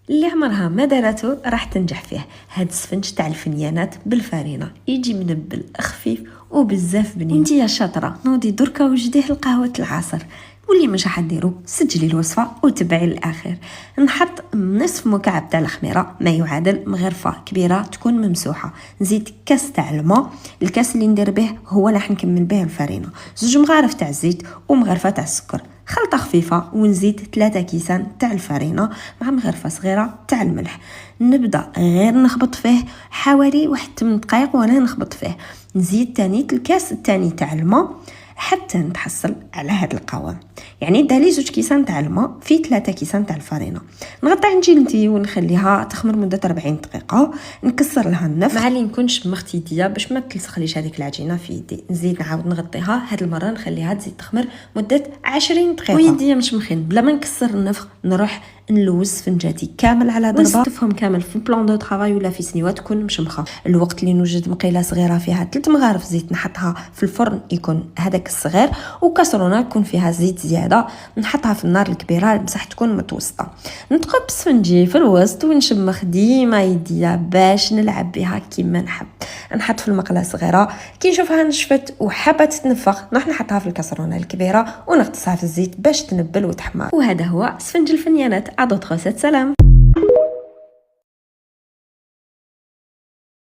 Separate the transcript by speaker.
Speaker 1: اللي عمرها ما دارته راح تنجح فيه. هاد السفنج تاع الفنيانات بالفارينه يجي منبل خفيف وبزاف بنين. انت يا شاطره نوضي دركا وجديه لقهوه العصر. واللي مش حديرو سجلي الوصفه وتبعي للاخر. نحط نصف مكعب تاع الخميره ما يعادل مغرفه كبيره تكون ممسوحه. نزيد كاس تاع الماء. الكاس اللي ندير به هو اللي راح نكمل به الفارينه. 2 مغارف تاع الزيت ومغرفه تاع السكر. خلطه خفيفه ونزيد 3 كيسان تاع الفارينه مع مغرفه صغيره تاع الملح. نبدا غير نخبط فيه حوالي 8 دقائق وانا نخبط فيه. نزيد تاني الكاس الثاني تاع الماء حتى نتحصل على هذا القوام. يعني دالي 2 كيسان تاع الماء في 3 كيسان تاع الفارينه. نغطي عجينتي ونخليها تخمر مده 40 دقيقه. نكسر لها النفخ مع اللي نكونش مختي يديا باش ما تلصقليش هذيك العجينه في يدي. نزيد نعاود نغطيها. هاد المره نخليها تزيد تخمر مده 20 دقيقه ويديا مش مخين. بلا ما نكسر النفخ نروح نلوز سفنجاتي كامل على ضربه ونستفهم كامل في بلان دو طرافاي ولا في سنيوه تكون مشمخه. الوقت اللي نوجد مقيله صغيره فيها 3 مغارف زيت نحطها في الفرن يكون هذاك الصغير، وكاسرونه يكون فيها زيت زياده نحطها في النار الكبيره المساح تكون متوسطه. نتقب سفنجي في الوسط ونشمخ ديما يديا باش نلعب بها كيما نحب. نحط في المقله صغيره كي نشوفها نشفت وحابه تتنفخ نروح نحطها في الكاسرونه الكبيره ونغطسها في الزيت باش تنبل وتحمر. وهذا هو سفنج الفنيانات. سلام.